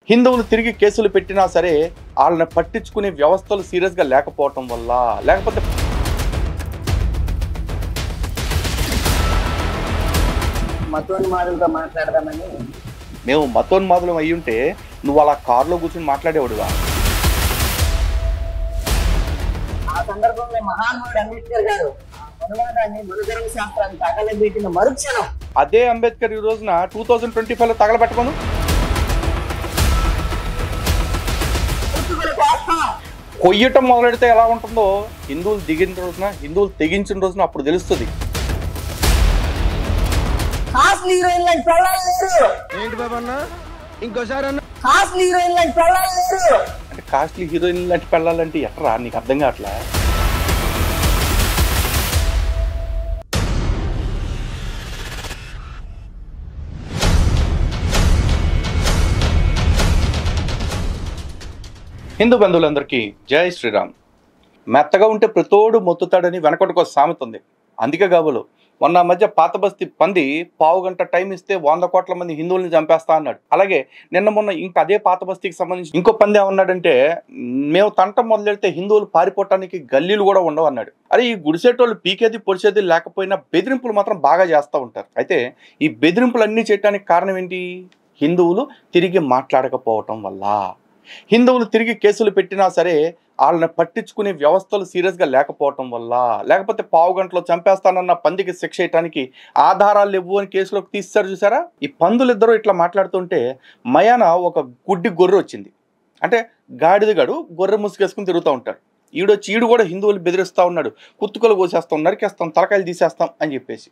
హిందువులు తిరిగి కేసులు పెట్టినా సరే వాళ్ళని పట్టించుకునే వ్యవస్థలు సీరియస్గా లేకపోవటం వల్ల, లేకపోతే మతోన్మాదులతో మాట్లాడదామని. మేము మతోన్మాదులం అయ్యుంటే నువ్వు అలా కారులో కూర్చొని మాట్లాడేవాడుగా. ఆ సందర్భంలో మహానుభావుడు అంబేద్కర్ గారు మనువాదాన్ని మనుధర్మ శాస్త్రాన్ని తగలబెట్టిన మరుక్షణం అదే అంబేద్కర్ ఈ రోజున 2025లో తగలబెట్టమను. కొయ్యటం మొదలెడితే ఎలా ఉంటుందో హిందువులు దిగిన రోజున, హిందువులు తెగించిన రోజున అప్పుడు తెలుస్తుంది. అంటే కాస్ట్లీ హీరోయిన్ లాంటి పెళ్ళాలంటే ఎట్రా నీకు అర్థం కావట్లా? హిందూ బంధువులందరికీ జై శ్రీరామ్. మెత్తగా ఉంటే ప్రతోడు మొత్తుతాడని వెనకటికి ఒక సామెత ఉంది. అందుకే కాబోలు మొన్న మధ్య పాత బస్తీ పంది పావు గంట టైం ఇస్తే 100 కోట్ల మంది హిందువుల్ని చంపేస్తా అన్నాడు. అలాగే నిన్న మొన్న ఇంకా అదే పాత బస్తీకి సంబంధించి ఇంకో పంది ఏమన్నాడంటే, మేము తంట మొదలెడితే హిందువులు పారిపోవటానికి గల్లీలు కూడా ఉండవు అన్నాడు. అరే, ఈ గుడిసేటోళ్ళు పీకేది పొడిచేది లేకపోయినా బెదిరింపులు మాత్రం బాగా చేస్తూ ఉంటారు. అయితే ఈ బెదిరింపులు అన్నీ చేయడానికి కారణం ఏంటి? హిందువులు తిరిగి మాట్లాడకపోవటం వల్ల. హిందువులు తిరిగి కేసులు పెట్టినా సరే వాళ్ళని పట్టించుకునే వ్యవస్థలు సీరియస్గా లేకపోవటం వల్ల, లేకపోతే పావు గంటలో చంపేస్తానన్న పందికి శిక్ష వేయటానికి ఆధారాలు ఇవ్వు అని కేసులోకి తీస్తారు. చూసారా? ఈ పందులిద్దరూ ఇట్లా మాట్లాడుతుంటే మయాన ఒక గుడ్డి గొర్రె వచ్చింది. అంటే గాడిదగాడు గొర్రె ముసుగేసుకుని తిరుగుతూ ఉంటాడు. ఈడు కూడా హిందువులు బెదిరిస్తూ ఉన్నాడు. కుత్తుకలు కోసేస్తాం, నరికేస్తాం, తలకాయలు తీసేస్తాం అని చెప్పేసి.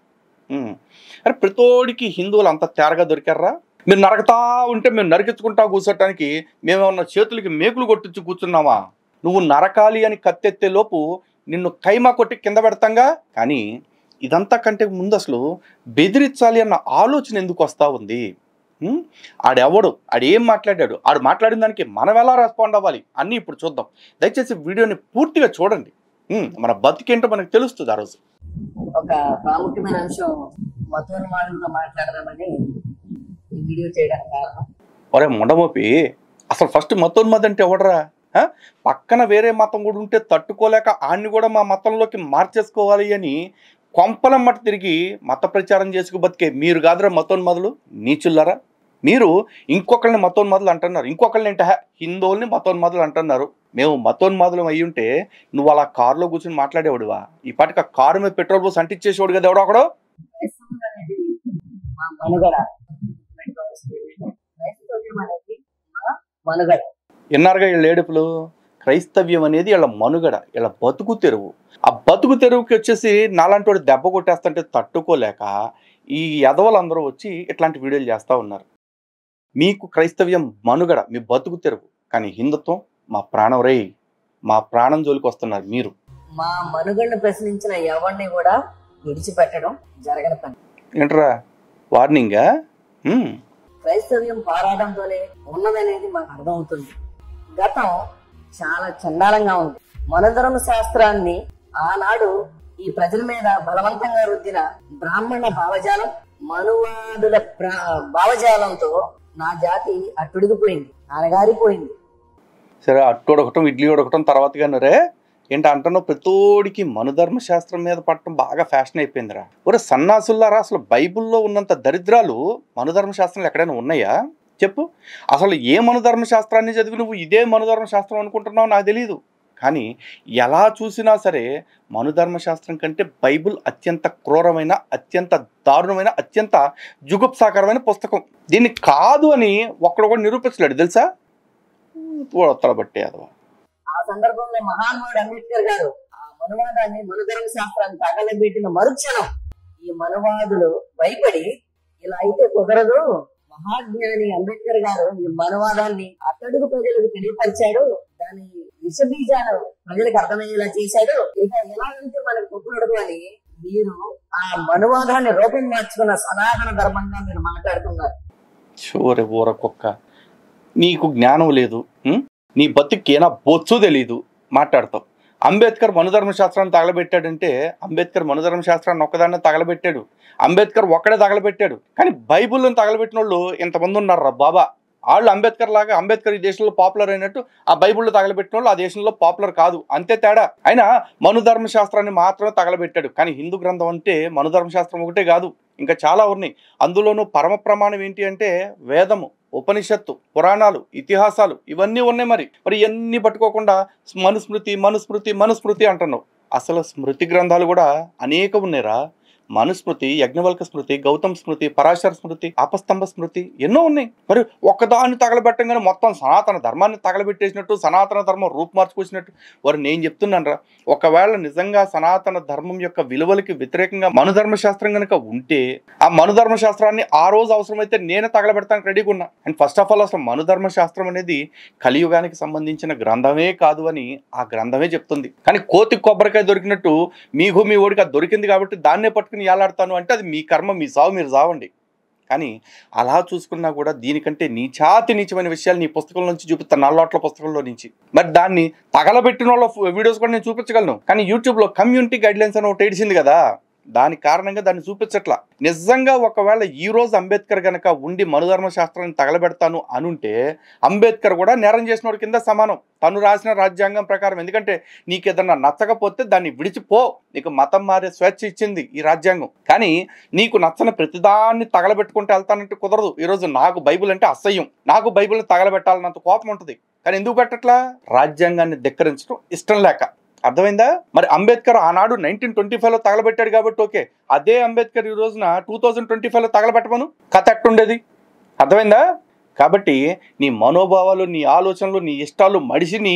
అరే, ప్రతోడికి హిందువులు అంత తేరగా దొరికారా? మీరు నరకతా ఉంటే మేము నరికించుకుంటా కూర్చోటానికి మేమేమన్నా చేతులకి మేకులు కొట్టించి కూర్చున్నామా? నువ్వు నరకాలి అని కత్తెత్తే లోపు నిన్ను కైమా కొట్టి కింద పెడతాంగా. కానీ ఇదంతా కంటే ముందు అసలు బెదిరించాలి అన్న ఆలోచన ఎందుకు వస్తూ ఉంది? ఆడెవడు, ఆడేం మాట్లాడాడు, ఆడు మాట్లాడిన దానికి మనం ఎలా రెస్పాండ్ అవ్వాలి అన్నీ ఇప్పుడు చూద్దాం. దయచేసి వీడియోని పూర్తిగా చూడండి. మన బతికేంటో మనకు తెలుస్తుంది. ఆ రోజు ఒక ప్రాముఖ్యమైన అంశం మతోన్మాదులతో మాట్లాడదామని వీడియో చేయడానికి కారణం. ఒరే ముండమోపి, అసలు ఫస్ట్ మతోన్మాది అంటే ఎవడరా? పక్కన వేరే మతం కూడా ఉంటే తట్టుకోలేక ఆడిని కూడా మా మతంలోకి మార్చేసుకోవాలి అని కొంపలమ్మట తిరిగి మత ప్రచారం చేసుకు బతికే మీరు కాదురా మతోన్మాదులు, నీచుల్లారా. మీరు ఇంకొకరిని మతోన్మాదులు అంటున్నారు, ఇంకొకరిని ఏంట హిందువుల్ని మతోన్మాదులు అంటున్నారు. మేము మతోన్మాదులం అయ్యి ఉంటే నువ్వు అలా కారులో కూర్చొని మాట్లాడేవాడువా? ఈ పాటికి ఆ కారు మీద పెట్రోల్ పోసి అంటించేసేవాడు కదా ఎవడో ఒకడు. ఎన్నారుగా వీళ్ళ ఏడుపులు? క్రైస్తవ్యం అనేది వీళ్ళ మనుగడ, వీళ్ళ బతుకు తెరువు. ఆ బతుకు తెరువుకి వచ్చేసి నాలాంటి వాడు దెబ్బ కొట్టేస్తుంటే తట్టుకోలేక ఈ ఎదవలందరూ వచ్చి ఇట్లాంటి వీడియోలు చేస్తూ ఉన్నారు. మీకు క్రైస్తవ్యం మనుగడ, మీ బతుకు తెరువు. కానీ హిందుత్వం మా ప్రాణం రే, మా ప్రాణం జోలికి వస్తున్నారు మీరు. మా మనుగడను ప్రశ్నించిన ఎవరిని కూడా విడిచిపెట్టడం జరగని పని. ఏంట్రా వార్నింగా? క్రైస్తవ్యం పోరాటంతోనే ఉన్నదనేది మాకు అర్థమవుతుంది. గతం చాలా చండాలంగా ఉంది. మనుధర్మ శాస్త్రాన్ని ఆనాడు ఈ ప్రజల మీద బలవంతంగా రుద్దిన బ్రాహ్మణ భావజాలం, మనువాదుల భావజాలంతో నా జాతి అట్టుడిగిపోయింది, అనగారిపోయింది. సరే, అట్టోడొకటం ఇడ్లీ ఉడకటం తర్వాత కానీ రే ఏంటి అంటున్నావు? ప్రతోడికి మనుధర్మ శాస్త్రం మీద పట్టడం బాగా ఫ్యాషన్ అయిపోయిందిరా. ఒరే సన్నాసుల్లారా, అసలు బైబుల్లో ఉన్నంత దరిద్రాలు మనుధర్మ శాస్త్రాలు ఎక్కడైనా ఉన్నాయా చెప్పు? అసలు ఏ మనుధర్మ శాస్త్రాన్ని చదివి నువ్వు ఇదే మనుధర్మ శాస్త్రం అనుకుంటున్నావు నాకు తెలియదు. కానీ ఎలా చూసినా సరే మనుధర్మ శాస్త్రం కంటే బైబుల్ అత్యంత క్రూరమైన, అత్యంత దారుణమైన, అత్యంత జుగుప్సాకరమైన పుస్తకం. దీన్ని కాదు అని ఒక్కడు కూడా నిరూపించలేడు తెలుసా? తలబట్టే అదవా. ఆ సందర్భంలో మహానుభావుడు అంబేద్కర్ గారు ఆ మనువాదాన్ని మనుధర్మ శాస్త్రాన్ని తగలబెట్టిన మరుక్షణం ఈ మనువాదులు భయపడి ఇలా అయితే కుదరదు, మహాజ్ఞాని అంబేద్కర్ గారు ఈ మనువాదాన్ని అట్టడుగు ప్రజలకు తెలియపరిచాడు, దాని విషబీజాలు ప్రజలకు అర్థమయ్యేలా చేశాడు, ఇక ఎలాగంటే మనకు కుక్కడదు అని మీరు ఆ మనువాదాన్ని రూపం మార్చుకున్న సనాతన ధర్మంగా మీరు మాట్లాడుతున్నారు. చూరే ఊర కుక్క, నీకు జ్ఞానం లేదు, నీ బతుకేనా బొచ్చు తెలీదు, మాట్లాడతావు. అంబేద్కర్ మనుధర్మ శాస్త్రాన్ని తగలబెట్టాడంటే అంబేద్కర్ మనుధర్మ శాస్త్రాన్ని ఒక్కదాన్ని తగలబెట్టాడు. అంబేద్కర్ ఒక్కడే తగలబెట్టాడు. కానీ బైబుల్ని తగలబెట్టిన వాళ్ళు ఇంతమంది ఉన్నారు రా బాబా. వాళ్ళు అంబేద్కర్ లాగా అంబేద్కర్ ఈ దేశంలో పాపులర్ అయినట్టు ఆ బైబిల్లో తగలబెట్టిన వాళ్ళు ఆ దేశంలో పాపులర్ కాదు, అంతే తేడా. అయినా మనుధర్మశాస్త్రాన్ని మాత్రమే తగలబెట్టాడు. కానీ హిందూ గ్రంథం అంటే మనుధర్మశాస్త్రం ఒకటే కాదు, ఇంకా చాలా ఉన్నాయి. అందులోనూ పరమ ప్రమాణం ఏంటి అంటే వేదము, ఉపనిషత్తు, పురాణాలు, ఇతిహాసాలు ఇవన్నీ ఉన్నాయి. మరి ఇవన్నీ పట్టుకోకుండా మనుస్మృతి మనుస్మృతి మనుస్మృతి అంటున్నావు. అసలు స్మృతి గ్రంథాలు కూడా అనేకం ఉన్నాయిరా. మనుస్మృతి, యజ్ఞవల్క స్మృతి, గౌతమ్ స్మృతి, పరాశర స్మృతి, ఆపస్తంభ స్మృతి ఎన్నో ఉన్నాయి. మరి ఒక్కదాన్ని తగలబెట్టంగానే మొత్తం సనాతన ధర్మాన్ని తగలబెట్టేసినట్టు, సనాతన ధర్మం రూపుమార్చుకొచ్చినట్టు. వారు నేను చెప్తున్నాను రా, ఒకవేళ నిజంగా సనాతన ధర్మం యొక్క విలువలకి వ్యతిరేకంగా మనుధర్మశాస్త్రం కనుక ఉంటే ఆ మనుధర్మశాస్త్రాన్ని ఆ రోజు అవసరమైతే నేనే తగలబెడతానికి రెడీగా ఉన్నా. అండ్ ఫస్ట్ ఆఫ్ ఆల్ అసలు మనుధర్మశాస్త్రం అనేది కలియుగానికి సంబంధించిన గ్రంథమే కాదు అని ఆ గ్రంథమే చెప్తుంది. కానీ కోతి కొబ్బరికాయ దొరికినట్టు మీకు మీ ఓడికి అది దొరికింది కాబట్టి దాన్నే పట్టుకుని ఏలాడతాను అంటే అది మీ కర్మ, మీ సావు, మీరు సావండి. కానీ అలా చూసుకున్నా కూడా దీనికంటే నీచమైన విషయాలు నీ పుస్తకంలో నుంచి చూపిస్తాను, నల్లోట్ల పుస్తకంలో నుంచి. మరి దాన్ని తగలబెట్టిన వాళ్ళ వీడియోస్ కూడా నేను చూపించగలను. కానీ యూట్యూబ్లో కమ్యూనిటీ గైడ్లైన్స్ అని ఒకటి ఏడిసింది కదా, దాని కారణంగా దాన్ని చూపించట్లా. నిజంగా ఒకవేళ ఈ రోజు అంబేద్కర్ గనక ఉండి మనుధర్మ శాస్త్రాన్ని తగలబెడతాను అనుంటే అంబేద్కర్ కూడా నేరం చేసిన వాడి కింద సమానం, తను రాసిన రాజ్యాంగం ప్రకారం. ఎందుకంటే నీకు ఏదన్నా నచ్చకపోతే దాన్ని విడిచిపో, నీకు మతం మారే స్వేచ్ఛ ఇచ్చింది ఈ రాజ్యాంగం. కానీ నీకు నచ్చని ప్రతిదాన్ని తగలబెట్టుకుంటూ వెళ్తానంటే కుదరదు. ఈరోజు నాకు బైబిల్ అంటే అసహ్యం, నాకు బైబిల్ని తగలబెట్టాలన్నంత కోపం ఉంటుంది. కానీ ఎందుకు పెట్టట్లా? రాజ్యాంగాన్ని ధిక్కరించడం ఇష్టం లేక. అర్థమైందా? మరి అంబేద్కర్ ఆనాడు 1925లో తగలబెట్టాడు కాబట్టి ఓకే, అదే అంబేద్కర్ ఈ రోజున 2025లో తగలబెట్టమను, కథ ఎట్టుండేది? అర్థమైందా? కాబట్టి నీ మనోభావాలు, నీ ఆలోచనలు, నీ ఇష్టాలు మడిసి నీ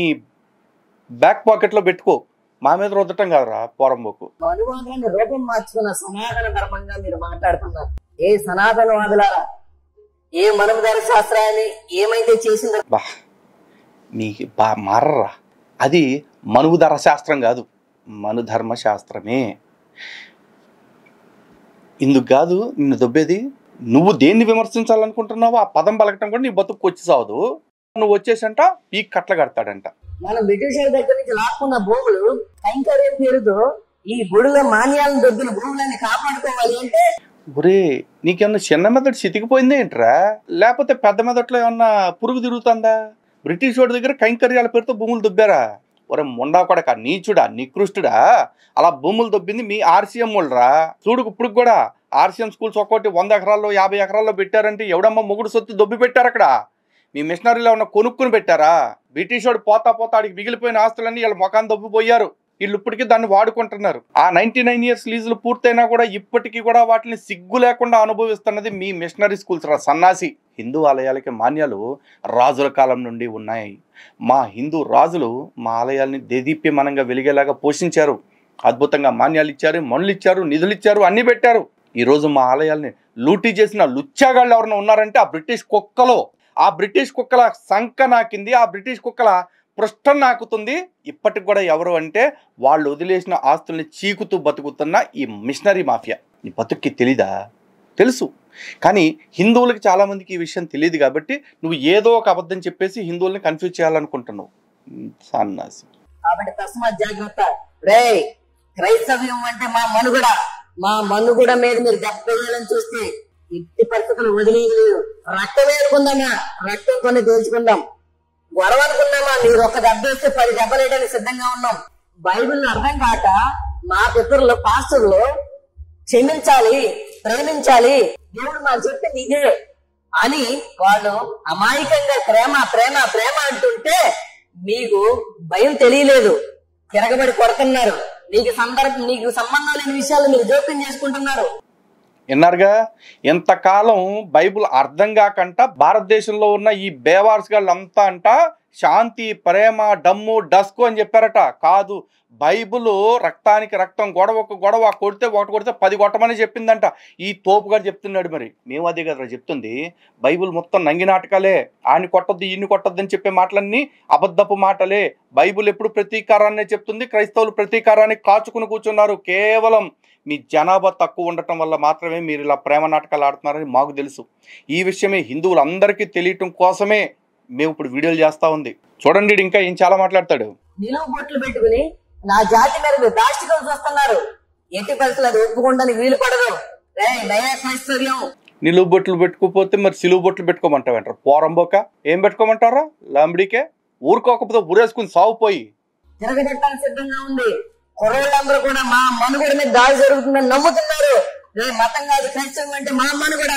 బ్యాక్ పాకెట్లో పెట్టుకో, మా మీద రుద్దటం కాదురా పోరంబోకు. మనువాదాన్ని రూపం మార్చుకున్న సనాతన ధర్మంగా మీరు మాట్లాడుతున్నారు. ఏ సనాతనవాదులారా, ఏ మనుధర్మ శాస్త్రాన్ని ఏమైతే చేసిందో బా నీకు మారరా. అది మనుధర్మ శాస్త్రం కాదు, మనుధర్మ శాస్త్రమే. ఇందుకు కాదు నిన్ను దొబ్బేది. నువ్వు దేన్ని విమర్శించాలనుకుంటున్నావో ఆ పదం పలకటం కూడా నీ బతుకు వచ్చి సావదు. నువ్వు వచ్చేసంట పీక్ కట్ల కడతాడంట. మనం బ్రిటిష్ దగ్గర నుంచి లాక్కున్న భూములు కైంకర్యం పేరుతో ఈ గుడిలో మాన్యాలను దొబ్బిన భూములన్నీ కాపాడుకోవాలి అంటే, ఒరే నీకేమన్నా చిన్న మెదడు చితికిపోయింది ఏంట్రా, లేకపోతే పెద్ద మెదట్లో ఏమన్నా పురుగు తిరుగుతుందా? బ్రిటిష్ వాడి దగ్గర కైంకర్యాల పేరుతో భూములు దుబ్బారా? ఒరే ముండా కొడక, నీచుడా, నికృష్టుడా, అలా భూములు దొబ్బింది మీ ఆర్సీఎం వాళ్ళరా. చూడుకు ఇప్పుడు కూడా ఆర్సీఎం స్కూల్స్ ఒక్కోటి 100 ఎకరాల్లో 50 ఎకరాల్లో పెట్టారంటే ఎవడమ్మ మొగుడు సొత్తు దొబ్బి పెట్టారు అక్కడ. మీ మిషనరీలో ఉన్న కొనుక్కుని పెట్టారా? బ్రిటిష్ వాడు పోతా ఆడికి మిగిలిపోయిన ఆస్తులన్నీ వీళ్ళ మొఖాన్ని దొబ్బిపోయారు. వీళ్ళు ఇప్పటికీ దాన్ని వాడుకుంటున్నారు. ఆ 99 ఇయర్స్ లీజులు పూర్తయినా కూడా ఇప్పటికీ కూడా వాటిని సిగ్గు లేకుండా అనుభవిస్తున్నది మీ మిషనరీ స్కూల్స్ రా సన్నాసి. హిందూ ఆలయాలకి మాన్యాలు రాజుల కాలం నుండి ఉన్నాయి. మా హిందూ రాజులు మా ఆలయాల్ని దేదీప్యమానంగా వెలిగేలాగా పోషించారు, అద్భుతంగా మాన్యాలు ఇచ్చారు, మనులు ఇచ్చారు, నిధులు ఇచ్చారు, అన్నీ పెట్టారు. ఈరోజు మా ఆలయాల్ని లూటీ చేసిన లుచ్చాగాళ్ళు ఎవరైనా ఉన్నారంటే ఆ బ్రిటిష్ కుక్కలో, ఆ బ్రిటిష్ కుక్కల సంక నాకింది, ఆ బ్రిటిష్ కుక్కల పృష్ఠం నాకుతుంది. ఇప్పటికి కూడా ఎవరు అంటే వాళ్ళు వదిలేసిన ఆస్తుల్ని చీకుతూ బతుకుతున్న ఈ మిషనరీ మాఫియా. నీ బతుక్కి తెలీదా? తెలుసు. కానీ హిందువులకి చాలామందికి ఈ విషయం తెలియదు కాబట్టి నువ్వు ఏదో ఒక అబద్ధం చెప్పేసి హిందువుల్ని కన్ఫ్యూజ్ చేయాలనుకుంటున్నావు సన్నాసి. కాబట్టి తస్మాత్ జాగ్రత్త. రే క్రైస్తవ్యం అంటే మా మనుగడ మీద మీరు దెబ్బతీయాలని చూస్తే ఎట్టి పరిస్థితులు వదిలేదు. రక్తం వేరుకుందామా, రక్తం కొన్ని తేల్చుకుందాం. గొడవ అనుకున్నామా, మీరు ఒక దెబ్బ వేస్తే 10 దెబ్బలేయడానికి సిద్ధంగా ఉన్నాం. బైబిల్ అర్థం కాక మా పితరులు పాస్టర్లు క్షమించాలి, ప్రేమించాలి, దేవుడు మాకు చెప్పింది ఇదే అని వాళ్ళు అమాయకంగా ప్రేమ ప్రేమ ప్రేమ అంటుంటే మీకు భయం తెలియలేదు, తిరగబడి కొడుతున్నారు. నీకు సంబంధం లేని విషయాలు మీరు జోక్యం చేసుకుంటున్నారు. విన్నారుగా? ఎంతకాలం బైబుల్ అర్థం కాకంట భారతదేశంలో ఉన్న ఈ బేవార్స్ గాళ్ళంతా అంట శాంతి, ప్రేమ, డమ్ము, డస్కు అని చెప్పారట. కాదు, బైబుల్ రక్తానికి రక్తం, గొడవకు గొడవ, కొడితే ఒకటి కొడితే 10 కొట్టమని చెప్పిందంట. ఈ తోపుగారు చెప్తున్నాడు. మరి మేము అదే కదా చెప్తుంది. బైబుల్ మొత్తం నంగి నాటకాలే. ఆని కొట్టద్దు, ఈయన్ని కొట్టద్దు అని చెప్పే మాటలన్నీ అబద్ధపు మాటలే. బైబుల్ ఎప్పుడు ప్రతీకారాన్నే చెప్తుంది. క్రైస్తవులు ప్రతీకారాన్ని కాచుకుని కూర్చున్నారు. కేవలం మీ జనాభా తక్కువ ఉండటం వల్ల మాత్రమే మీరు ఇలా ప్రేమ నాటకాలు ఆడుతున్నారని మాకు తెలుసు. ఈ విషయమే హిందువులందరికీ తెలియటం కోసమే మేము ఇప్పుడు వీడియోలు చేస్తా ఉంది. చూడండి, ఇంకా ఏం చాలా మాట్లాడతాడు. నిలువు బొట్లు పెట్టుకుని నా జాతి మీద దాష్టికలు చూస్తున్నారు. ఎట్టి పరిస్థితులు అది ఒప్పుకోవడానికి వీలు పడదు. క్రైస్తవ్యం నిలువు బొట్లు పెట్టుకోపోతే మరి సిలువు బొట్లు పెట్టుకోమంటావంటారు. పోరంబోక ఏం పెట్టుకోమంటారా? లాంబడికే ఊరుకోకపోతే ఊరేసుకుని సాగుపోయి తిరగబెట్టడానికి సిద్ధంగా ఉంది. కుర్రోళ్ళందరూ కూడా మా మనుగడ మీద దాడి జరుగుతుందని నమ్ముతున్నారు. మతం కాదు క్రైస్తవం అంటే మా మనుగడ,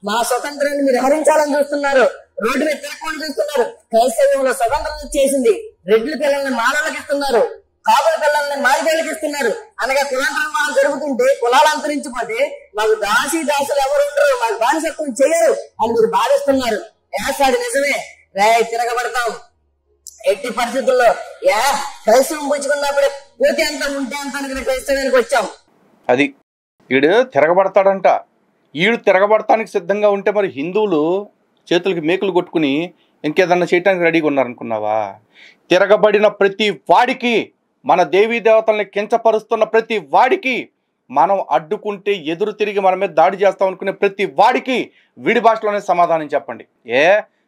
మా స్వతంత్రాన్ని మీరు హరించాలని చూస్తున్నారు. రోడ్డు మీద తిరగకుండా చూస్తున్నారు. క్రైస్తవంలో స్వతంత్రం చేసింది. రెడ్ల పిల్లల్ని మానవులకు ఇస్తున్నారు, కాపుల పిల్లల్ని మాదిగోళ్ళకి ఇస్తున్నారు. అనగా కులాంతరం జరుగుతుంటే కులాలు అంతరించిపోతే మాకు దాసులు ఎవరు ఉండరు, మాకు బానిసత్వం చేయరు అని మీరు భావిస్తున్నారు. ఏసాడు నిజమే, తిరగబడతాం. ఎట్టి పరిస్థితుల్లో క్రైస్తవం పుచ్చుకున్నప్పుడే పోతే అంత ఉంటే అంత అనుకునే క్రైస్తవానికి వచ్చాం. అది ఈడు తిరగబడతాడంట. ఈడు తిరగబడటానికి సిద్ధంగా ఉంటే మరి హిందువులు చేతులకి మేకులు కొట్టుకుని ఇంకేదన్నా చేయటానికి రెడీగా ఉన్నారనుకున్నావా? తిరగబడిన ప్రతి వాడికి, మన దేవీ దేవతల్ని కించపరుస్తున్న ప్రతి వాడికి, మనం అడ్డుకుంటే ఎదురు తిరిగి మన మీద దాడి చేస్తాం అనుకునే ప్రతి వాడికి వీడి భాషలోనే సమాధానం చెప్పండి.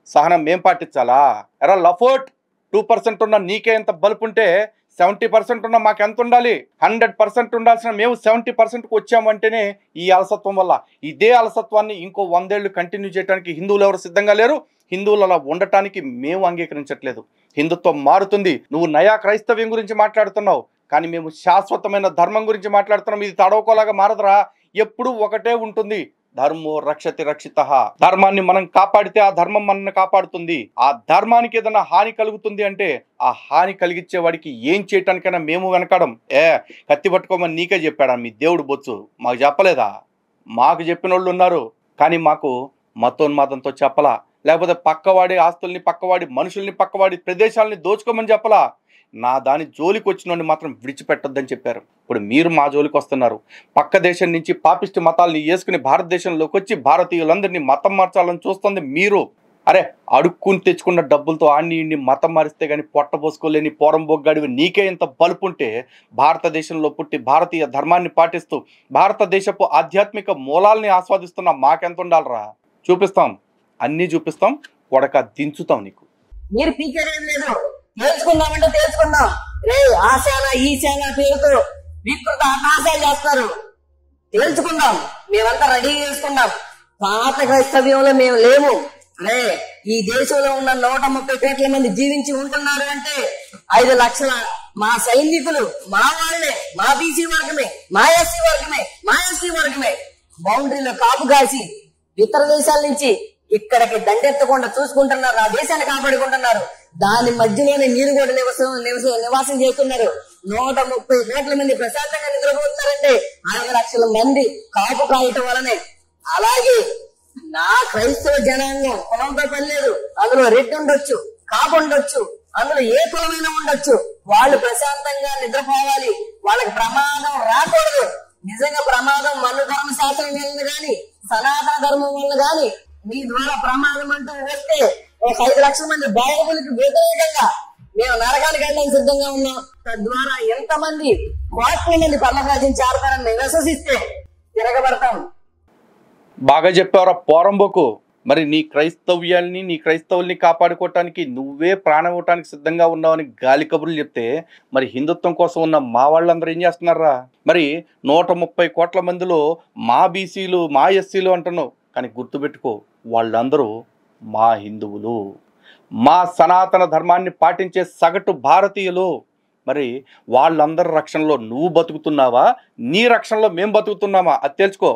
సహనం మేం పాటించాలా? ఎరా లఫోట్, 2% ఉన్న నీకే ఎంత బలుపు ఉంటే 70% ఉన్న మాకు ఎంత ఉండాలి? 100% ఉండాల్సిన మేము 70%కు వచ్చామంటేనే ఈ అలసత్వం వల్ల. ఇదే అలసత్వాన్ని ఇంకో 100 ఏళ్ళు కంటిన్యూ చేయడానికి హిందువులు ఎవరు సిద్ధంగా లేరు. హిందువులు అలా ఉండటానికి మేము అంగీకరించట్లేదు. హిందుత్వం మారుతుంది. నువ్వు నయా క్రైస్తవ్యం గురించి మాట్లాడుతున్నావు, కానీ మేము శాశ్వతమైన ధర్మం గురించి మాట్లాడుతున్నాం. ఇది తడవకోలాగా మారదురా, ఎప్పుడూ ఒకటే ఉంటుంది. ధర్మో రక్షతి రక్షితః. ధర్మాన్ని మనం కాపాడితే ఆ ధర్మం మనల్ని కాపాడుతుంది. ఆ ధర్మానికి ఏదైనా హాని కలుగుతుంది అంటే ఆ హాని కలిగించే వాడికి ఏం చేయటానికైనా మేము వెనకడం. కత్తి పట్టుకోమని నీకే చెప్పాడా మీ దేవుడు బొచ్చు? మాకు చెప్పలేదా? మాకు చెప్పిన వాళ్ళు ఉన్నారు, కానీ మాకు మతోన్మాదంతో చెప్పలా, లేకపోతే పక్కవాడి ఆస్తుల్ని, పక్కవాడి మనుషుల్ని, పక్కవాడి ప్రదేశాలని దోచుకోమని చెప్పలా. నా దాని జోలికి వచ్చినోడిని మాత్రం విడిచిపెట్టొద్దని చెప్పారు. ఇప్పుడు మీరు మా జోలికి వస్తున్నారు. పక్క దేశం నుంచి పాపిష్టి మతాలని వేసుకుని భారతదేశంలోకి వచ్చి భారతీయులందరినీ మతం మార్చాలని చూస్తుంది మీరు. అరే అడుక్కుని తెచ్చుకున్న డబ్బులతో ఆడిని ఇన్ని మతం మారిస్తే కానీ పొట్టపోసుకోలేని పోరంబొగ్గాడివి నీకే ఇంత బలుపుంటే, భారతదేశంలో పుట్టి భారతీయ ధర్మాన్ని పాటిస్తూ భారతదేశపు ఆధ్యాత్మిక మూలాల్ని ఆస్వాదిస్తున్న మాకెంత ఉండాలరా? చూపిస్తాం, అన్నీ చూపిస్తాం, కొడక దించుతాం నీకు. మీరు పీకేదేం లేదు, తెలుసుకుందామంటే తెలుసుకుందాం. ఆ సేన ఈ సేన పేరుతో వికృత అనాశాలు చేస్తారు. తెలుసుకుందాం, మేమంతా రెడీ చేసుకుందాం. పాత క్రైస్తవ్యంలో మేము లేము. ఈ దేశంలో ఉన్న 130 కోట్ల మంది జీవించి ఉంటున్నారు అంటే 5 లక్షల మా సైనికులు, మా వాళ్ళే, మా బీసీ వర్గమే, మా ఎస్సీ వర్గమే, మా ఎస్సీ వర్గమే బౌండరీలో కాపు కాసి ఇతర దేశాల నుంచి ఇక్కడికి దండెత్తకుండా చూసుకుంటున్నారు, ఆ దేశాన్ని కాపాడుకుంటున్నారు. దాని మధ్యలోనే మీరు కూడా నివాసం చేస్తున్నారు. 130 కోట్ల మంది ప్రశాంతంగా నిద్రపోతున్నారంటే 5 లక్షల మంది కాపు కాయటం వలనే. అలాగే నా క్రైస్తవ జనాంగం కులంతో పని లేదు. అందులో రెడ్డి ఉండొచ్చు, కాపు ఉండొచ్చు, అందులో ఏ కులమైనా ఉండొచ్చు. వాళ్ళు ప్రశాంతంగా నిద్రపోవాలి, వాళ్ళకి ప్రమాదం రాకూడదు. నిజంగా ప్రమాదం మన ధర్మ శాస్త్రం వల్ల గాని, సనాతన ధర్మం వల్ల గాని మీ ద్వారా ప్రమాదం అంటూ వస్తే 5 లక్షల మంది బాహుబలికి వ్యతిరేకంగా మేము నరకానికి వెళ్ళడానికి సిద్ధంగా ఉన్నాం. తద్వారా ఎంతమంది కోట్ల మంది పర్లరాజ్యం చేరతారని విశ్వసిస్తే తిరగబడతాం. బాగా చెప్పావరా పోరంబోకు. మరి నీ క్రైస్తవ్యాల్ని, నీ క్రైస్తవుల్ని కాపాడుకోవటానికి నువ్వే ప్రాణం ఇవ్వటానికి సిద్ధంగా ఉన్నావని గాలి కబుర్లు చెప్తే, మరి హిందుత్వం కోసం ఉన్న మా వాళ్ళందరూ ఏం చేస్తున్నారా? మరి 130 కోట్ల మందిలో మా బీసీలు, మా ఎస్సీలు అంటున్నావు, కానీ గుర్తుపెట్టుకో, వాళ్ళందరూ మా హిందువులు, మా సనాతన ధర్మాన్ని పాటించే సగటు భారతీయులు. మరి వాళ్ళందరి రక్షణలో నువ్వు బతుకుతున్నావా, నీ రక్షణలో మేము బతుకుతున్నామా? అది తెలుసుకో.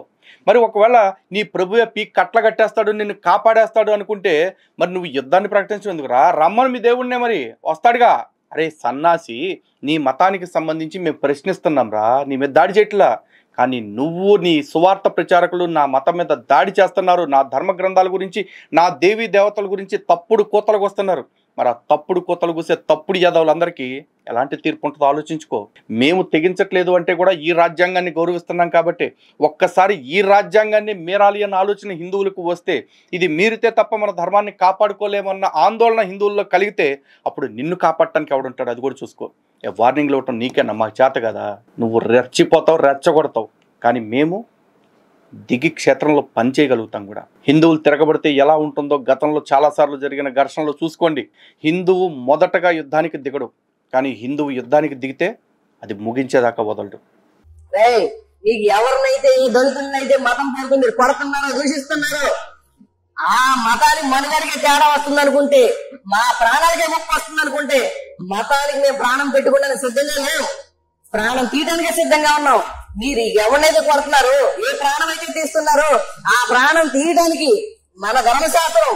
మరి ఒకవేళ నీ ప్రభువే పీక్ కట్ల కట్టేస్తాడు, నిన్ను కాపాడేస్తాడు అనుకుంటే మరి నువ్వు యుద్ధాన్ని ప్రకటించేందుకురా? రమ్మని మీ దేవుడినే మరి వస్తాడుగా. అరే సన్నాసి, నీ మతానికి సంబంధించి మేము ప్రశ్నిస్తున్నాం రా, నీ మీద దాడి చేయట్లా. కానీ నువ్వు, నీ సువార్త ప్రచారకులు నా మతం మీద దాడి చేస్తున్నారు. నా ధర్మ గ్రంథాల గురించి, నా దేవీ దేవతల గురించి తప్పుడు కూతలకు వస్తున్నారు. మరి ఆ తప్పుడు కూతలు కూసే తప్పుడు యాదవులందరికీ ఎలాంటి తీర్పు ఉంటుందో ఆలోచించుకో. మేము తెగించట్లేదు అంటే కూడా ఈ రాజ్యాంగాన్ని గౌరవిస్తున్నాం కాబట్టి ఒక్కసారి ఈ రాజ్యాంగాన్ని మీరాలి అన్న ఆలోచన హిందువులకు వస్తే, ఇది మీరితే తప్ప మన ధర్మాన్ని కాపాడుకోలేమన్న ఆందోళన హిందువుల్లో కలిగితే అప్పుడు నిన్ను కాపాడటానికి ఎవడుంటాడు? అది కూడా చూసుకో. వార్నింగ్లు ఇవ్వటం నీకేనా? మాకు చేత కదా. నువ్వు రెచ్చిపోతావు, రెచ్చగొడతావు, కానీ మేము దిగి క్షేత్రంలో పనిచేయగలుగుతాం కూడా. హిందువులు తిరగబడితే ఎలా ఉంటుందో గతంలో చాలాసార్లు జరిగిన ఘర్షణలో చూసుకోండి. హిందువు మొదటగా యుద్ధానికి దిగడు, కానీ హిందువు యుద్ధానికి దిగితే అది ముగించేదాకా వదలడు. మీకు ఎవరినైతే ఈ దళితులనైతే మతం పేరుతో మీరు కొడుతున్నారో దూషిస్తున్నారో ఆ మతానికి మనుగడికి తేడా వస్తుంది అనుకుంటే, మా ప్రాణాలకే ముప్పు వస్తుంది అనుకుంటే, మతానికి మేము ప్రాణం పెట్టుకోవడానికి సిద్ధంగా లేవు, ప్రాణం తీయడానికే సిద్ధంగా ఉన్నాం. మీరు ఎవరినైతే కొడుతున్నారో, ఏ ప్రాణం అయితే తీస్తున్నారో ఆ ప్రాణం తీయడానికి మన ధర్మశాస్త్రం,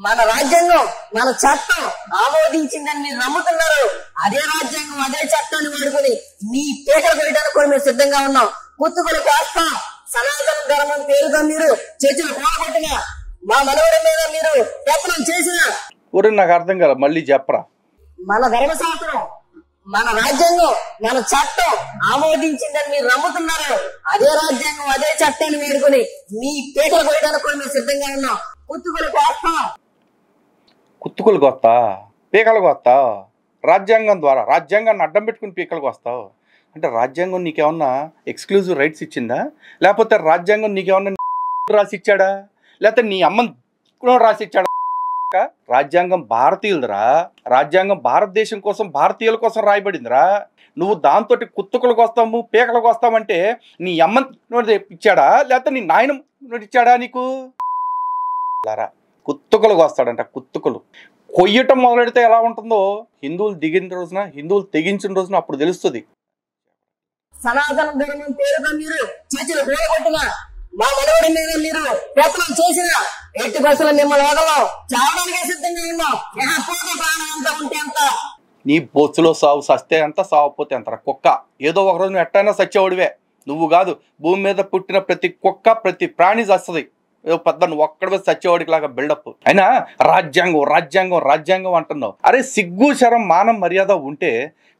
మన రాజ్యాంగం, మన చట్టం ఆమోదించిందని మీరు నమ్ముతున్నారు. అదే రాజ్యాంగం, అదే చట్టాన్ని వాడుకుని మీ పీకలు కొయ్యడానికి కూడా మేము సిద్ధంగా ఉన్నాం. కుత్తుకులు కాస్తాం. సనాతన ధర్మం పేరుతో మీరు చర్చలు పోగొట్టినా, మా మనవడి మీద మీరు ప్రయత్నం చేసిన నాకు అర్థం కదా, మళ్ళీ చెప్పరా. మన ధర్మశాస్త్రం, మన రాజ్యాంగం, మన చట్టం ఆమోదించిందని మీరు నమ్ముతున్నారు. అదే రాజ్యాంగం, అదే చట్టాన్ని వేడుకొని మీ పీకలు కొయ్యడానికి కూడా మేము సిద్ధంగా ఉన్నాం. కుత్తుకులు కోస్తాం. కుత్తుకులు కొత్త పీకలు కొత్తావు. రాజ్యాంగం ద్వారా రాజ్యాంగాన్ని అడ్డం పెట్టుకుని పీకలకు వస్తావు అంటే రాజ్యాంగం నీకేమన్నా ఎక్స్క్లూజివ్ రైట్స్ ఇచ్చిందా? లేకపోతే రాజ్యాంగం నీకేమన్నా రాసి ఇచ్చాడా? లేకపోతే నీ అమ్మ రాసి ఇచ్చాడా? రాజ్యాంగం భారతీయులరా. రాజ్యాంగం భారతదేశం కోసం, భారతీయుల కోసం రాయబడిందిరా. నువ్వు దాంతో కుత్తుకులకు వస్తాము, పీకలకు వస్తామంటే నీ అమ్మ ఇచ్చాడా? లేకపోతే నీ నాయన ఇచ్చాడా నీకు? కుత్తుకులకు వస్తాడంట. కుత్తుకులు కొయ్యటం మొదలెడితే ఎలా ఉంటుందో హిందువులు దిగిన రోజున, హిందువులు తెగించిన రోజున అప్పుడు తెలుస్తుంది. సనాతన ధర్మం పేరుతో మీరు చర్చలు పోగొట్టిన, మా మనవడి మీద మీరు ప్రయత్నం చేసిన, ఎట్టి బస్సులు మిమ్మల్ని వదలం, చావడానికే సిద్ధంగా ఉన్నాం. ప్రాణం ఎంత ఉంటే అంత. నీ బొచ్చులో సావు, సస్తే అంత, సావపోతే అంత. కుక్క ఏదో ఒక రోజు నువ్వు ఎట్టైనా సచ్చేవాడివే. నువ్వు కాదు, భూమి మీద పుట్టిన ప్రతి కుక్క, ప్రతి ప్రాణి చస్తుంది. ఏదో పెద్ద నువ్వు ఒక్కడే సచ్చేవాడికి లాగా బిల్డప్. అయినా రాజ్యాంగం రాజ్యాంగం రాజ్యాంగం అంటున్నావు. అరే సిగ్గు, శరం, మానం, మర్యాద ఉంటే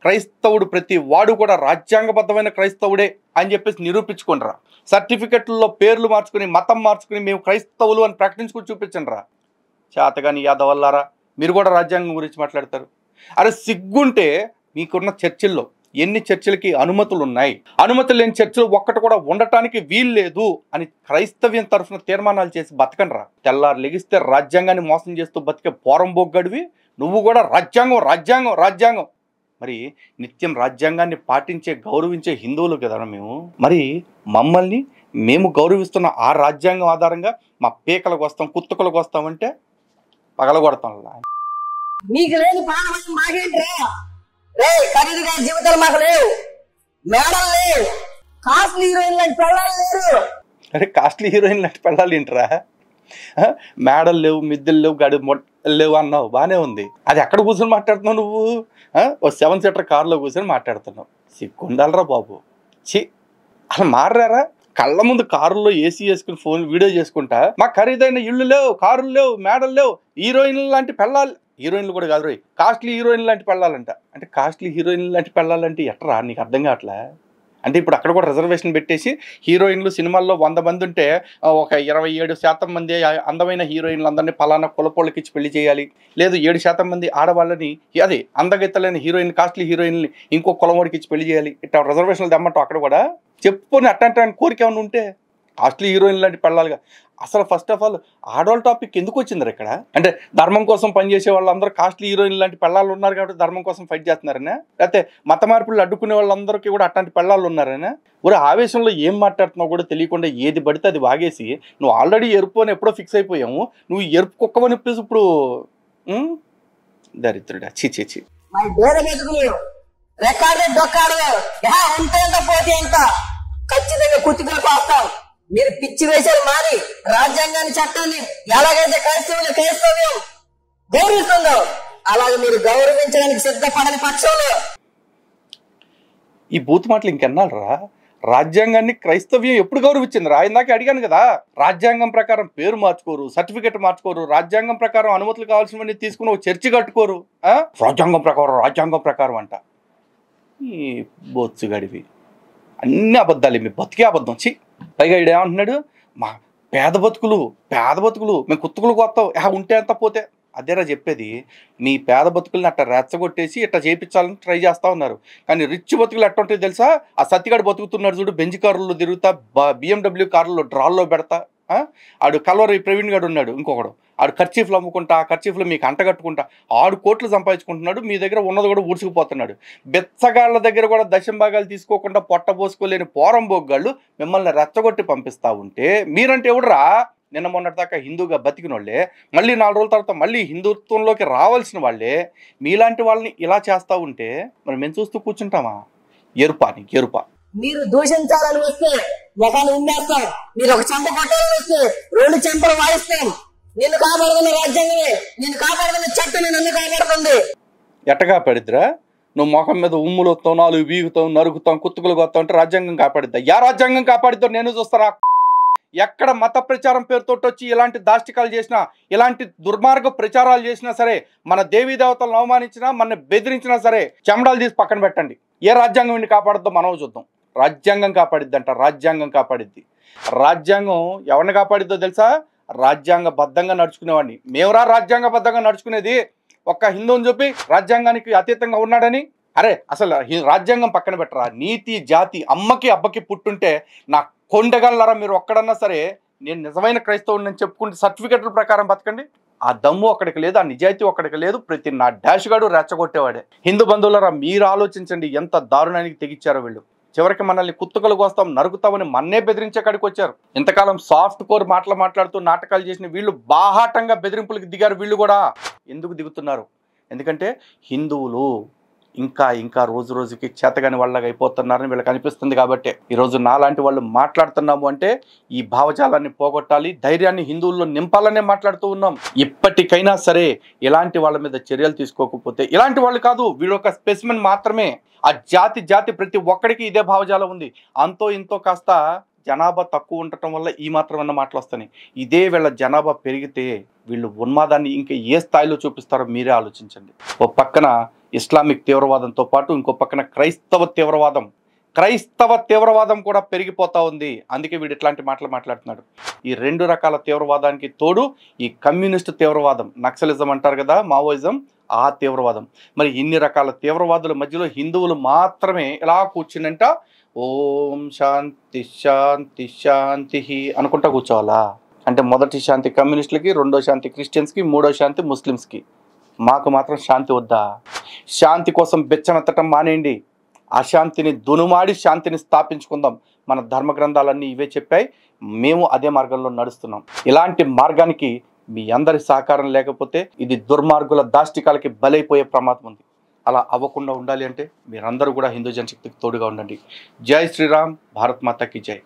క్రైస్తవుడు ప్రతి వాడు కూడా రాజ్యాంగబద్ధమైన క్రైస్తవుడే అని చెప్పేసి నిరూపించుకుంటారా. సర్టిఫికెట్లలో పేర్లు మార్చుకుని, మతం మార్చుకుని మేము క్రైస్తవులు అని ప్రకటించుకుని చూపించండి రా. చేతగాని యాదవల్లారా, మీరు కూడా రాజ్యాంగం గురించి మాట్లాడతారు. అరే సిగ్గుంటే మీకున్న చర్చిల్లో ఎన్ని చర్చిలకి అనుమతులు ఉన్నాయి? అనుమతులు లేని చర్చలు ఒక్కటి కూడా ఉండటానికి వీలు లేదు అని క్రైస్తవ్యం తరఫున తీర్మానాలు చేసి బతకండి రా. తెల్లారు లెగిస్తే రాజ్యాంగాన్ని మోసం చేస్తూ బతికే పోరంబోగ్గడివి నువ్వు కూడా రాజ్యాంగం రాజ్యాంగం రాజ్యాంగం. మరి నిత్యం రాజ్యాంగాన్ని పాటించే, గౌరవించే హిందువులు కదా మేము. మరి మమ్మల్ని మేము గౌరవిస్తున్న ఆ రాజ్యాంగం ఆధారంగా మా పీకలకు వస్తాం, కుత్తుకలకు వస్తామంటే పగలగొడతాం. మీకు లేని ప్రాణం మాకేంట్రా? ఖరీదుగా జీవితాలు మాకు లేవు, మేడలు లేవు, కాస్ట్లీ హీరోయిన్ లాంటి పెళ్ళాలు లేరు. అరే కాస్ట్లీ హీరోయిన్ లాంటి పెళ్ళాలు ఏంట్రా? మేడలు లేవు, మిద్దెలు లేవు, గడి మొట్టలు లేవు అన్నావు, బాగానే ఉంది. అది ఎక్కడ కూర్చొని మాట్లాడుతున్నావు నువ్వు? ఓ 7 సీటర్ కారులో కూర్చొని మాట్లాడుతున్నావు. సిగ్గుండాలరా బాబు. చి అసలు మారారా? కళ్ళ ముందు కారుల్లో ఏసీ వేసుకుని ఫోన్ వీడియో చేసుకుంటా మా ఖరీదైన ఇళ్ళు లేవు, కారులు లేవు, మేడలు లేవు, హీరోయిన్లు లాంటి పెళ్ళాలి. హీరోయిన్లు కూడా కాదు రోయ్, కాస్ట్లీ హీరోయిన్ లాంటి పెళ్ళాలంట. అంటే కాస్ట్లీ హీరోయిన్ లాంటి పెళ్ళాలంటే ఎట్రా? నీకు అర్థం కావట్లే. అంటే ఇప్పుడు అక్కడ కూడా రిజర్వేషన్ పెట్టేసి హీరోయిన్లు సినిమాల్లో 100 మంది ఉంటే ఒక 27% మంది అందమైన హీరోయిన్లు అందరినీ పలానా కులపోళ్ళకి ఇచ్చి పెళ్లి చేయాలి, లేదు 7% మంది ఆడవాళ్ళని అదే అందగెత్తలేని హీరోయిన్, కాస్ట్లీ హీరోయిన్ని ఇంకో కులమోడికి ఇచ్చి పెళ్లి చేయాలి. ఇట్లా రిజర్వేషన్లు తెమ్మంటావు. అక్కడ కూడా చెప్పుకొని అట్లాంటి కోరిక ఏమైనా ఉంటే కాస్ట్లీ హీరోయిన్ లాంటి పెళ్ళాలిగా. అసలు ఫస్ట్ ఆఫ్ ఆల్ ఆడవాళ్ళ టాపిక్ ఎందుకు వచ్చింది ఇక్కడ? అంటే ధర్మం కోసం పనిచేసే వాళ్ళందరూ కాస్ట్లీ హీరోయిన్ లాంటి పెళ్ళాలు ఉన్నారు కాబట్టి ధర్మం కోసం ఫైట్ చేస్తున్నారనే, లేకపోతే మత మార్పులు అడ్డుకునే వాళ్ళందరికీ కూడా అట్లాంటి పెళ్ళాలు ఉన్నారనే? ఊరే ఆవేశంలో ఏం మాట్లాడుతున్నావు కూడా తెలియకుండా ఏది పడితే అది వాగేసి నువ్వు ఆల్రెడీ ఎరుపు అని ఎప్పుడో ఫిక్స్ అయిపోయాము. నువ్వు ఎరుపు కుక్కమని చెప్పేసి ఇప్పుడు దరిద్రుడా. చి ఖచ్చితంగా కుత్తుకులు పోస్తాం. మీరు పిచ్చి వేశారు మారి రాజ్యాంగాన్ని, చట్టాన్ని ఎలాగైతే క్రైస్తవ్యం గౌరవిస్తుందో అలాగే మీరు గౌరవించడానికి సిద్ధపడని పక్షంలో ఈ బూత్ మాటలు ఇంకెన్నాళ్ళరా? రాజ్యాంగాన్ని క్రైస్తవ్యం ఎప్పుడు గౌరవించిందిరా? ఇందాక అడిగాను కదా. రాజ్యాంగం ప్రకారం పేరు మార్చుకోరు, సర్టిఫికెట్ మార్చుకోరు, రాజ్యాంగం ప్రకారం అనుమతులు కావాల్సినవన్నీ తీసుకుని ఒక చర్చి కట్టుకోరు. రాజ్యాంగం ప్రకారం అంట. ఈ బొత్సు గడివి అన్ని అబద్ధాలు, మీ బతికే అబద్ధం. చి పైగా ఇడేమంటున్నాడు, మా పేద బతుకులు మేము కుత్తుకులకు వస్తాం ఉంటే అంత పోతే. అదేరా చెప్పేది. మీ పేద బతుకుల్ని అట్లా రెచ్చగొట్టేసి ఇట్లా చేయించాలని ట్రై చేస్తూ ఉన్నారు. కానీ రిచ్ బతుకులు ఎట్టుంటే తెలుసా? ఆ సత్తిగాడు బతుకుతున్నాడు చూడు, బెంజ్ కారుల్లో తిరుగుతా, BMW కారుల్లో డ్రాల్లో పెడతా, ఆడు కల్వరి ప్రవీణ్ గారు ఉన్నాడు, ఇంకొకడు ఆడు ఖర్చీఫ్లు అమ్ముకుంటా, ఆ ఖర్చీఫ్లు మీకు అంటగట్టుకుంటా ఆడు కోట్లు సంపాదించుకుంటున్నాడు, మీ దగ్గర ఉన్నది కూడా ఊడ్చుకుపోతున్నాడు. బెచ్చగాళ్ళ దగ్గర కూడా దశంభాగాలు తీసుకోకుండా పొట్టబోసుకోలేని పోరంబోగ్గాళ్ళు మిమ్మల్ని రెచ్చగొట్టి పంపిస్తూ ఉంటే మీరంటే ఎవడురా? నిన్న మొన్నటిదాకా హిందూగా బతికినోళ్ళే మళ్ళీ 4 రోజుల తర్వాత మళ్ళీ హిందుత్వంలోకి రావాల్సిన వాళ్ళే మీలాంటి వాళ్ళని ఇలా చేస్తూ ఉంటే మరి మేము చూస్తూ కూర్చుంటామా? ఎరుపా. మీరు దూషించాలని వస్తే ముఖాన్ని ఉమ్మేస్తాం, మీరు ఒక చెంప పట్టాలని వస్తే 2 చెంపలు వాయిస్తాం. నిన్ను కాపాడుతున్న రాజ్యాంగమే, నిన్ను కాపాడుతున్న చట్టమే నన్ను కాపాడుతుంది. ఎట్టగా పడిద్దిరా? నువ్వు మొఖం మీద ఉమ్ములు వస్తావు, 4 వీగుతావు, నరుకుతాం, కుత్తుకులు కొత్తావు అంటే రాజ్యాంగం కాపాడిద్దా? రాజ్యాంగం కాపాడిద్దో నేను చూస్తారా? ఎక్కడ మత ప్రచారం పేరుతో వచ్చి ఇలాంటి దాష్టికాలు చేసినా, ఇలాంటి దుర్మార్గ ప్రచారాలు చేసినా సరే, మన దేవీ దేవతలను అవమానించినా, మన బెదిరించినా సరే చెమడాలు తీసి పక్కన పెట్టండి. ఏ రాజ్యాంగం ఇన్ని కాపాడుద్దో మనం చూద్దాం. రాజ్యాంగం కాపాడిద్దంట, రాజ్యాంగం కాపాడిద్ది. రాజ్యాంగం ఎవరిని కాపాడిద్దో తెలుసా? రాజ్యాంగబద్ధంగా నడుచుకునేవాడిని. మేమురా రాజ్యాంగబద్ధంగా నడుచుకునేది? ఒక్క హిందువుని చెప్పి రాజ్యాంగానికి అతీతంగా ఉన్నాడని? అరే అసలు రాజ్యాంగం పక్కన పెట్టరా, నీతి జాతి అమ్మకి అబ్బకి పుట్టుంటే నా కొండగలరా మీరు ఒక్కడన్నా సరే నేను నిజమైన క్రైస్తవుని చెప్పుకుంటే సర్టిఫికెట్ల ప్రకారం బతకండి. ఆ దమ్ము ఒక్కడికి లేదు, ఆ నిజాయితీ ఒక్కడికి లేదు. ప్రతి నా డాష్ గాడు రెచ్చగొట్టేవాడే. హిందూ బంధువులరా మీరు ఆలోచించండి ఎంత దారుణానికి తెగిచ్చారో వీళ్ళు. చివరికి మనల్ని కుత్తుకలు కోస్తాం, నరుకుతామని మన్నే బెదిరించే కాడికి వచ్చారు. ఇంతకాలం సాఫ్ట్ కోర్ మాటలు మాట్లాడుతూ నాటకాలు చేసిన వీళ్ళు బాహాటంగా బెదిరింపులకు దిగారు. వీళ్ళు కూడా ఎందుకు దిగుతున్నారు? ఎందుకంటే హిందువులు ఇంకా రోజు రోజుకి చేతగాని వాళ్ళగా అయిపోతున్నారని వీళ్ళకి అనిపిస్తుంది. కాబట్టి ఈరోజు నాలాంటి వాళ్ళు మాట్లాడుతున్నాము అంటే ఈ భావజాలాన్ని పోగొట్టాలి, ధైర్యాన్ని హిందువుల్లో నింపాలనే మాట్లాడుతూ ఉన్నాం. ఇప్పటికైనా సరే ఇలాంటి వాళ్ళ మీద చర్యలు తీసుకోకపోతే, ఇలాంటి వాళ్ళు కాదు వీళ్ళు ఒక స్పెసిమెన్ మాత్రమే. ఆ జాతి ప్రతి ఒక్కడికి ఇదే భావజాలం ఉంది. అంతో ఇంతో కాస్త జనాభా తక్కువ ఉండటం వల్ల ఈ మాత్రమన్న మాటలు వస్తాయి. ఇదే వీళ్ళ జనాభా పెరిగితే వీళ్ళు ఉన్మాదాన్ని ఇంకా ఏ స్థాయిలో చూపిస్తారో మీరే ఆలోచించండి. ఓ పక్కన ఇస్లామిక్ తీవ్రవాదంతో పాటు ఇంకో పక్కన క్రైస్తవ తీవ్రవాదం కూడా పెరిగిపోతా ఉంది. అందుకే వీడు ఇట్లాంటి మాటలు మాట్లాడుతున్నాడు. ఈ 2 రకాల తీవ్రవాదానికి తోడు ఈ కమ్యూనిస్ట్ తీవ్రవాదం, నక్సలిజం అంటారు కదా, మావోయిజం, ఆ తీవ్రవాదం. మరి ఇన్ని రకాల తీవ్రవాదుల మధ్యలో హిందువులు మాత్రమే ఇలా కూర్చునంట ఓం శాంతి శాంతి శాంతి అనుకుంటా కూర్చోవాలా? అంటే మొదటి శాంతి కమ్యూనిస్టులకి, 2వ శాంతి క్రిస్టియన్స్కి, 3వ శాంతి ముస్లిమ్స్కి. మాకు మాత్రం శాంతి వద్దా? శాంతి కోసం బెచ్చమెత్తటం మానేయండి. అశాంతిని దునుమాడి శాంతిని స్థాపించుకుందాం. మన ధర్మ గ్రంథాలన్నీ ఇవే చెప్పాయి, మేము అదే మార్గంలో నడుస్తున్నాం. ఇలాంటి మార్గానికి మీ అందరి సహకారం లేకపోతే ఇది దుర్మార్గుల దాష్టికాలకి బలైపోయే ప్రమాదం ఉంది. అలా అవ్వకుండా ఉండాలి అంటే మీరందరూ కూడా హిందూ జనశక్తికి తోడుగా ఉండండి. జై శ్రీరామ్, భారత్ మాతాకి జై.